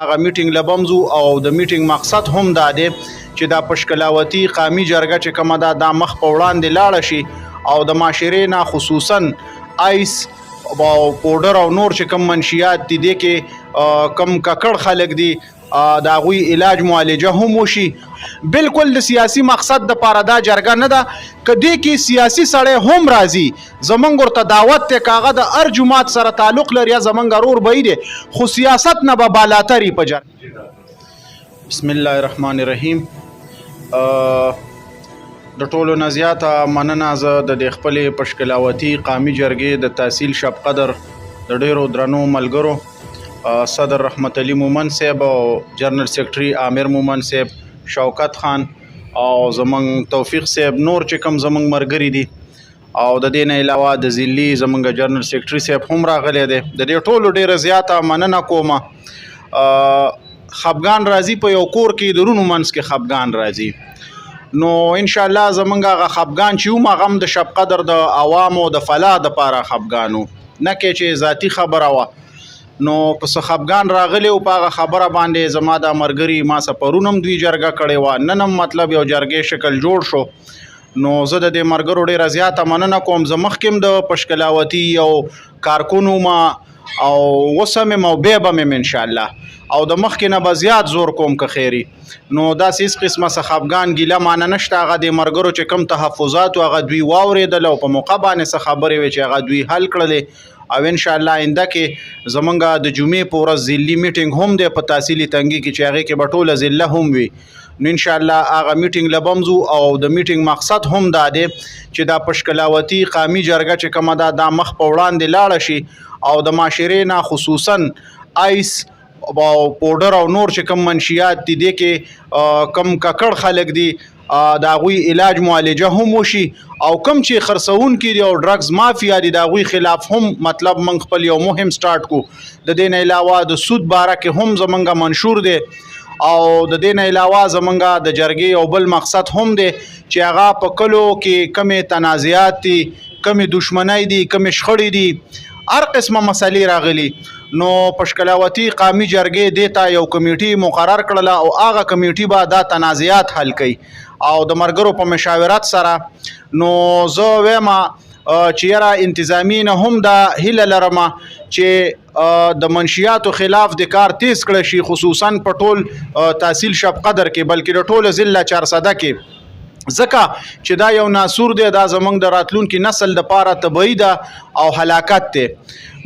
هغه میټینګ لبمزو او د میټینګ مقصد هم دا دی چې دا پشکلاوتي قامي جرګه چې کومه ده دا مخ په وړاندې لاړه شي او د معاشرې نه خصوصا آیس او پوډر او نور چې کوم منشیات دي دې کې کم ککړ خلک دي د هغوی علاج معالجه هم وشي. بالکل د سیاسي مقصد د پاره دا جرګه نه ده که دې کې سیاسي سړی هم راځي زمونږ ورته دعوت دی که هغه د هر جماعت سره تعلق لري یا زمونږ ورور به دی خو سیاست نه به بالاتر په جرګه. بسم الله الرحمن الرحیم. د ټولو نه زیاته مننه زه د خپلې پشکلاوتي قامي جرګې د تحصیل شب قدر د ډیرو درنو ملګرو صدر رحمت علي مومن صاحب او جنرال سیکرټري عامر مومن صاحب، شوکت خان او زمونږ توفیق صاحب، نور چې کوم زمونږ ملګري دي او د دې نه علاوه د ضلعي زمونږ جنرال سیکرټري صاحب هم راغلی دی. د دې ټولو ډیره زیاته مننه کومه. خفګان راځي په یو کور کې درونو منځ کې خفګان راځي، نو انشاءالله زمونږ هغه خفګان چې هم هغه هم د شب قدر د عوامو د فلاح دپاره خفګان و، نه کې چې ذاتي خبره وه. نو که څه خفګان راغلی و په هغه خبره باندې زما دا ملګري ما څه پرون هم دوی جرګه کړې وه، نن هم مطلب یو جرګې شکل جوړ شو. نو زه د دې ملګرو ډېره زیاته مننه کوم. زه مخکې هم د پشکلاوتي یو کارکون وم او اوس هم یم او بیا به م انشاءالله او د مخکې نه به زیات زور کوم که خیري. نو داسې هېڅ قسمه څه خفګان ګیله معنی نشته. هغه د ملګرو چې کوم تحفظات و هغه دوی واورېدل او په موقع باندې څه خبرې وې چې هغه دوی حل کړلې او انشاءالله آینده کې زمونږ د جمعې په ورځ ضلعي میټینګ هم دی په تحصیلي تنګي کې چې هغې کې به ټوله ضلع هم وي. نو انشاءالله هغه میټینګ لبمزو او د میټینګ مقصد هم دا دی چې دا پشکلاوتي قامي جرګه چې کومه ده دا مخ په وړاندې لاړه شي او د معاشرې نه خصوصا آیس او پوډر او نور چې کوم منشیات دي دې کې کم ککړ خلک دي د هغوی علاج معالجه هم وشي او کوم چې خرڅونکي دي او ډرګز مافیا دي د هغوی خلاف هم مطلب موږ خپل یو مهم سټارټ کو. د دې نه علاوه د سود باره کې هم زمونږ منشور دی او د دې نه علاوه زمونږ د جرګې یو بل مقصد هم دی چې هغه په کلو کې کمې تنازعات دي، کمې دشمنۍ دي، کمې شخړې دي، هر قسمه مسلې راغلي. نو پشکلاوتي قامي جرګې دې ته یو کمیټي مقرر کړله او هغه کمیټي به دا تنازعات حل کوي او د ملګرو په مشاورت سره. نو زه وایم چې یاره انتظامي نه هم دا هیله لرم چې د منشیاتو خلاف د کار تیز کړی شي خصوصا په ټول تحصیل شب قدر کې بلکې د ټول ضلع 400 کې، ځکه چې دا یو ناسور دی، دا زمونږ د راتلونکي نسل دپاره تبعی ده او هلاکت دی.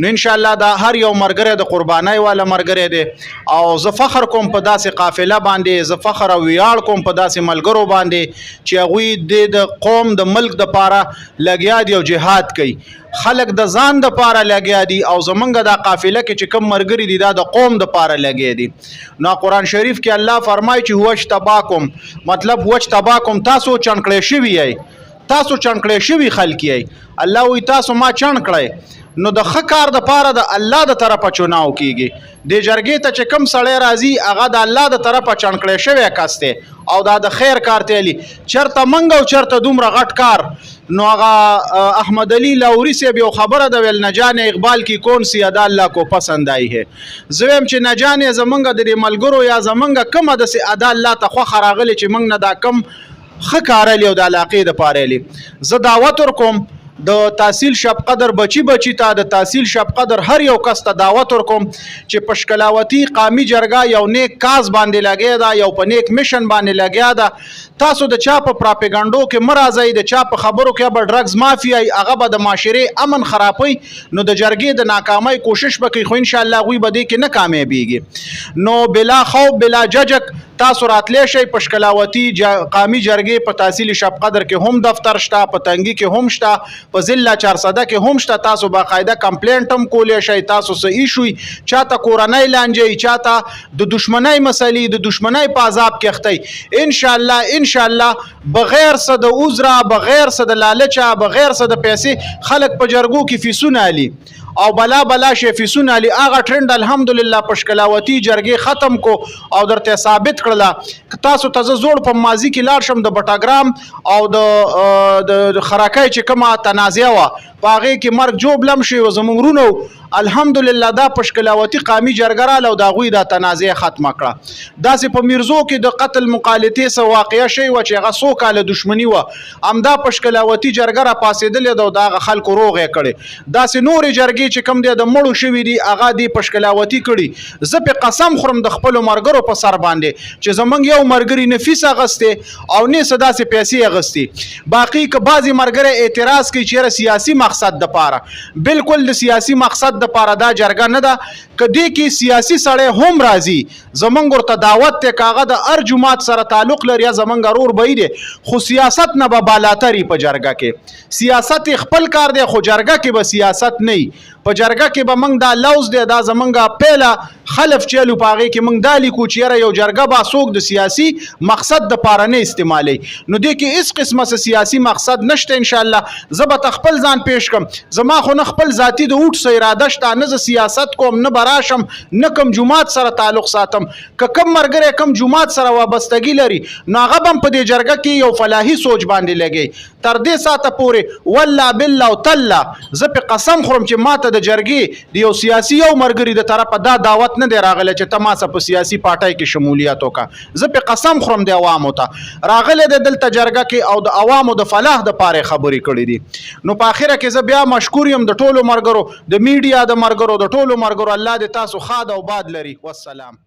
نو انشاءالله دا هر یو ملګری د قربانۍ والا ملګری دی او زه فخر کوم په داسې قافله باندې، زه فخر او ویاړ کوم په داسې ملګرو باندې چې هغوی د قوم د ملک دپاره لګیا دي او جهاد کوي. خلک د ځان دپاره لګیا دي او زمونږ دا قافله کې چې کوم ملګري دي دا د قوم دپاره لګیا دي. نو قرآن شریف کې الله فرمایي چې هو اجتباکم، مطلب هو اجتباکم، تاسو چڼکړی شوي یئ، تاسو چڼکړی شوي خلک یئ. الله وایي تاسو ما چڼ کړی. نو د ښه کار دپاره د الله د طرفه چناو کیږي. دې جرګې ته چې کوم سړی راځي هغه د الله د طرفه چڼکړی شوی کس دی او دا د خیر کار تیلي. چرته منګ او چرته دومره غټ کار. نو هغه احمد علي لاوري صاحب یو خبره ده ویل، نجان اقبال کی کون سی ادا الله کو پسند آئی ہے. زه وایم چې نجان زمونږ د دې ملګرو یا زمونږ کومه داسې ادا الله ته خوښه راغلې چې موږ نه دا کم ښه کارلی او د علاقې دپاره یې. زه دعوت ورکوم د تحصیل شب قدر بچی ته، د تحصیل شب قدر هر یو کس ته دعوت ورکوم چې پشکلاوتي قامي جرګه یو نیک کاز باندې لګیا ده، یو په نیک میشن باندې لګیا ده. تاسو د چا په پراپیګنډو کې مه راځئ، د چا په خبرو کې به ډرګز مافیایي هغه به د معاشرې امن خرابوي. نو د جرګې د ناکامۍ کوشش به کوي خو انشاءالله هغوی به دې کې نه کامیابیږي. نو بلا خوف بلا ججک تاسو راتلی شئ. پشکلاوتي قامي جرګې په تحصیل شب قدر کې هم دفتر شته، په تنګي کې هم شته، په ضلع 400 کې هم شته. تاسو باقاعده کمپلینټ هم کولی شئ. تاسو څه ایشوي چاته کورنۍ لانجې، چاته د دشمنۍ مسلې، د دشمنۍ په عذاب کې اختی. انشاءالله بغیر څه د عذره، بغیر څه د لالچه، بغیر څه د پیسې خلک په جرګو کې فیسونه علي او بلا شي فیسونه علي. هغه ټرند الحمدلله پشکلاوتي جرګې ختم کو او درته ثابت کړله. تاسو ته زه زوړ په ماضي کې لاړ شم د بټاګرام او د خراکۍ چې کومه تنازع وه په هغې کې مرګ جوب لم شي و زمونږ رونو الحمدلله دا پشکلاوتی قامي جرګه راله او د هغوی دا تنازع ختمه کړه. داسې په میرزو کې د قتل مقالطې څه واقعه شوې وه چې هغه څو کاله دښمني وه، همدا پشکلاوتي جرګه راپاڅېدلې ده او د هغه خلکو روغې کړې. داسې نورې جرګې چې کوم دی د مړو شوي دي هغه دې پشکلاوتي کړي. زه پې قسم خورم د خپلو ملګرو په سر باندې چې زمونږ یو ملګري نه فیس اخیستې او نه څه داسې پیسې اخیستې. باقي که بعضې ملګري اعتراض کوي چې یاره سیاسي مقصد دپاره، بالکل د سیاسي مقصد دپاره دا جرګه نه ده. که دې کې سیاسي سړی هم راځي زمونږ ورته دعوت دی، که هغه د هر جومات سره تعلق لري یا زمونږ ورور به دی، خو سیاست نه به بالاتر په جرګه کې. سیاست خپل کار دی خو جرګه کې به سیاست نه وي. په جرګه کې به موږ دا لوز دی دا زمونږ پیله خلف چلو په هغې کې موږ دا لیکو چې یاره یو جرګه به څوک د سیاسي مقصد دپاره نه استعمالوي. نو دې کې هېڅ قسمه څه سیاسي مقصد نشته. انشاءالله زه به ته خپل ځان پیش کړم. زما خو نه خپل ذاتي د اوټ څه اراده شته، نه زه سیاست کوم، نه به راشم، نه کوم جومات سره تعلق ساتم. که کوم ملګری کوم جومات سره وابستګي لري نو هغه به هم په دې جرګه کې یو فلاحي سوچ باندې لګي. تر دې ساعته پورې والله بالله او تله زه پې قسم خورم چې ماته د جرګې د یو سیاسي یو ملګري د طرفه دا دعوت نه دی راغلی چې ته ما سره په سیاسي پارټۍ کې شمولیت وکړه. زه پې قسم خورم د عوامو ته راغلی دی دلته جرګه کې او د عوامو د فلاح دپاره یې خبرې کړې دي. نو په اخره کې زه بیا مشکور یم د ټولو ملګرو، د میډیا د ملګرو، د ټولو ملګرو. الله دې تاسو ښاد او باد لري. والسلام.